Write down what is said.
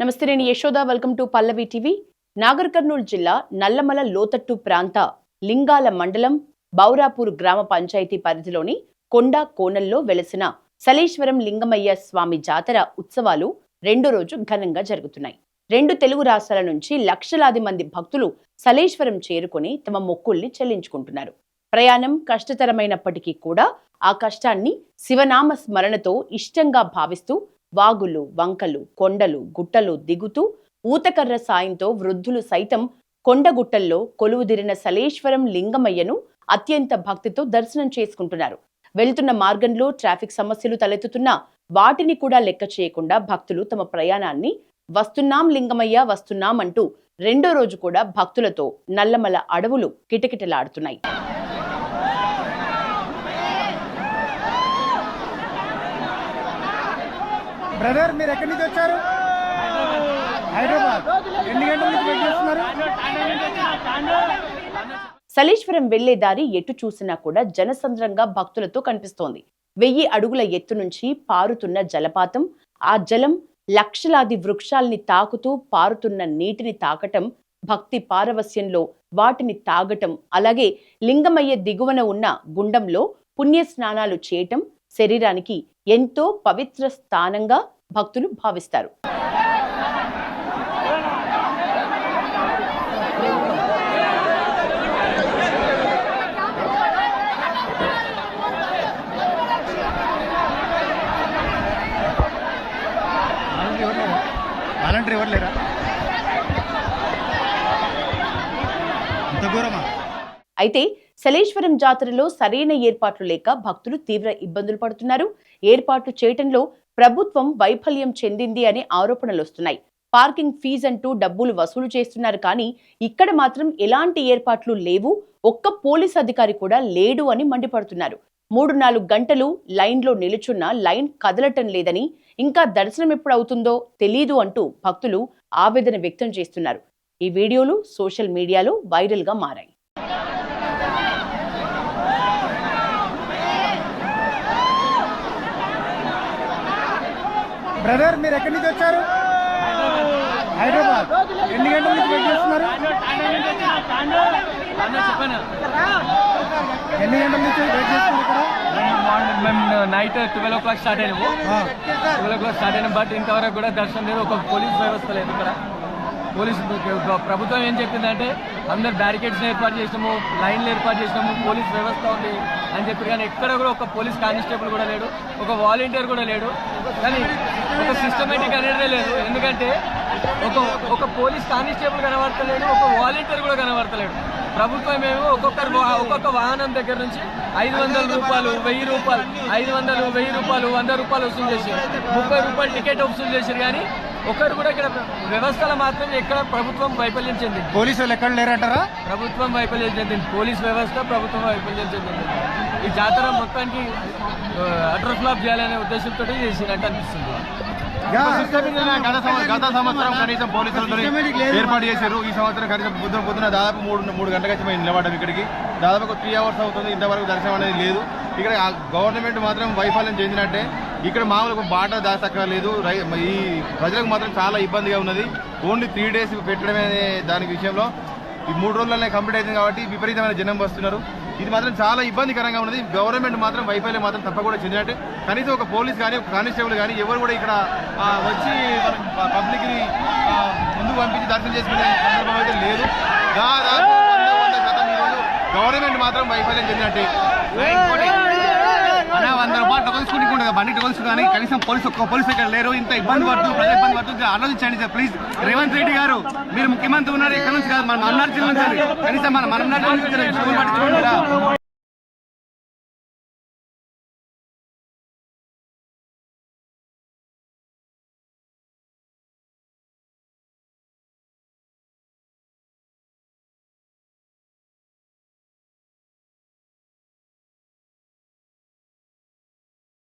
నమస్తే, నేను Yashoda. Welcome to Pallavi TV. Nagar Kurnool జిల్లా నల్లమల లోతట్టు ప్రాంత లింగాల మండలం బౌరాపూర్ గ్రామ పంచాయతీ పరిధిలోని కొండ కోనల్లో వెలసిన సలేశ్వరం లింగమయ్య స్వామి జాతర ఉత్సవాలు రెండో రోజు ఘనంగా జరుగుతున్నాయి. రెండు తెలుగు రాష్ట్రాల నుంచి లక్షలాది మంది భక్తులు సలేశ్వరం చేరుకొని తమ మొక్కుల్ని చెల్లించుకుంటున్నారు. ప్రయాణం కష్టతరమైనప్పటికీ కూడా ఆ కష్టాన్ని శివనామ స్మరణతో ఇష్టంగా భావిస్తూ వాగులు, వంకలు, కొండలు, గుట్టలు దిగుతూ ఊతకర్ర సాయంతో వృద్ధులు సైతం కొండగుట్టల్లో కొలువుదిరిన సలేశ్వరం లింగమయ్యను అత్యంత భక్తితో దర్శనం చేసుకుంటున్నారు. వెళ్తున్న మార్గంలో ట్రాఫిక్ సమస్యలు తలెత్తుతున్నా వాటిని కూడా లెక్క చేయకుండా భక్తులు తమ ప్రయాణాన్ని వస్తున్నాం లింగమయ్య వస్తున్నాం అంటూ రెండో రోజు కూడా భక్తులతో నల్లమల అడవులు కిటకిటలాడుతున్నాయి. బ్రదర్, మీరు ఎక్కడి నుంచి వచ్చారు? హైదరాబాద్. ఎన్ని గంటల నుంచి వెయిట్ చేస్తున్నారు? సలేశ్వరం వెళ్లే దారి ఎటు చూసినా కూడా జనసంద్రంగా భక్తులతో కనిపిస్తోంది. 1000 అడుగుల ఎత్తు నుంచి పారుతున్న జలపాతం, ఆ జలం లక్షలాది వృక్షాల్ని తాకుతూ పారుతున్న నీటిని తాకటం, భక్తి పారవస్యంలో వాటిని తాగటం, అలాగే లింగమయ్య దిగువన ఉన్న గుండంలో పుణ్య స్నానాలు చేయటం శరీరానికి ఎంతో పవిత్ర స్థానంగా భక్తులు భావిస్తారు. వాలంటీర్ ఎవరు లేరా? అంత దూరమా? అయితే సలేశ్వరం జాతరలో సరైన ఏర్పాట్లు లేక భక్తులు తీవ్ర ఇబ్బందులు పడుతున్నారు. ఏర్పాట్లు చేయటంలో ప్రభుత్వం వైఫల్యం చెందింది అనే ఆరోపణలు వస్తున్నాయి. పార్కింగ్ ఫీజు అంటూ డబ్బులు వసూలు చేస్తున్నారు, కానీ ఇక్కడ మాత్రం ఎలాంటి ఏర్పాట్లు లేవు, ఒక్క పోలీస్ అధికారి కూడా లేడు అని మండిపడుతున్నారు. 3-4 గంటలు లైన్లో నిలుచున్నా లైన్ కదలటం లేదని, ఇంకా దర్శనం ఎప్పుడు అవుతుందో తెలీదు అంటూ భక్తులు ఆవేదన వ్యక్తం చేస్తున్నారు. ఈ వీడియోలు సోషల్ మీడియాలో వైరల్గా మారాయి. బ్రదర్, మీరు ఎక్కడి నుంచి వచ్చారు? హైదరాబాద్. ఎన్ని గంటల నుంచి వెయిట్ చేస్తున్నారు? ఎన్ని గంటల నుంచి వెయిట్ చేస్తున్నారు ఇక్కడ? మేము నైట్ 12 o'clock స్టార్ట్ అయినాము. 12 o'clock స్టార్ట్ అయినాం, బట్ ఇంతవరకు కూడా దర్శనం లేదు. ఒక పోలీస్ వ్యవస్థ లేదు ఇక్కడ. పోలీసు ప్రభుత్వం ఏం చెప్పిందంటే అందరు బ్యారికేడ్స్ ఏర్పాటు చేసినాము, లైన్లు ఏర్పాటు చేసినాము, పోలీస్ వ్యవస్థ ఉంది అని చెప్పి, కానీ ఎక్కడ కూడా ఒక పోలీస్ కానిస్టేబుల్ కూడా లేడు, ఒక వాలంటీర్ కూడా లేడు, కానీ ఒక సిస్టమేటిక్ అనేది లేదు. ఎందుకంటే ఒక పోలీస్ కానిస్టేబుల్ కనబడతలేడు, ఒక వాలంటీర్ కూడా కనబడతలేడు. ప్రభుత్వం ఏమో ఒక్కొక్క వాహనం దగ్గర నుంచి 500 రూపాయలు, 1000 రూపాయలు, 500, 1000 రూపాయలు, 100 రూపాయలు వసూలు చేశారు, 30 రూపాయలు టికెట్ వసూలు చేశారు. కానీ ఒకరు కూడా ఇక్కడ వ్యవస్థలో మాత్రం ఎక్కడ ప్రభుత్వం వైఫల్యం చెందింది. పోలీసు వాళ్ళు ఎక్కడ లేరంటారా? ప్రభుత్వం వైఫల్యం చెందింది, పోలీస్ వ్యవస్థ ప్రభుత్వం వైఫల్యం చెందింది. ఈ జాతర మొత్తానికి అటర్ ఫ్లాప్ చేయాలనే ఉద్దేశంతో చేసినట్టు అనిపిస్తుంది. గత సంవత్సరం కనీసం పోలీసులతో ఏర్పాటు చేశారు. ఈ సంవత్సరం కనీసం పొద్దున దాదాపు 3 గంటలకు వచ్చి మేము నిలబడ్డాం. ఇక్కడికి దాదాపు 3 hours అవుతుంది, ఇంతవరకు దర్శనం అనేది లేదు. ఇక్కడ గవర్నమెంట్ మాత్రం వైఫల్యం చెందినట్టే. ఇక్కడ మామూలు బాట దాచక్కర్లేదు. ఈ ప్రజలకు మాత్రం చాలా ఇబ్బందిగా ఉన్నది. ఓన్లీ 3 days పెట్టడమే దాని విషయంలో ఈ 3 రోజులనే కంప్లీట్ అవుతుంది కాబట్టి విపరీతమైన జనం వస్తున్నారు. ఇది మాత్రం చాలా ఇబ్బందికరంగా ఉన్నది. గవర్నమెంట్ మాత్రం వైఫల్యం మాత్రం తప్పకుండా చెందినట్టే. కనీసం ఒక పోలీస్ కానీ, ఒక కానిస్టేబుల్ కానీ ఎవరు కూడా ఇక్కడ వచ్చి పబ్లిక్ని ముందుకు పంపించి దర్శనం చేసుకునే సందర్భం అయితే లేదు. దాదాపు 100% ఈరోజు గవర్నమెంట్ మాత్రం వైఫల్యం చెందినట్టే. 100 రూపాయలు టోకన్స్ కొనుక్కుంటుంది, బండి టోకన్స్ కానీ కనీసం ఒక్క పోలీసు ఇక్కడ లేరు. ఇంత ఇబ్బంది పడుతుంది, ప్రజలు ఇబ్బంది పడుతుంది. ఆలోచించండి సార్ ప్లీజ్. రేవంత్ రెడ్డి గారు, మీరు ముఖ్యమంత్రి ఉన్నారు, ఇక్కడ నుంచి కాదు, మన మన్నార్ జిల్లా నుంచి. కనీసం మన మన్నార్ జిల్లా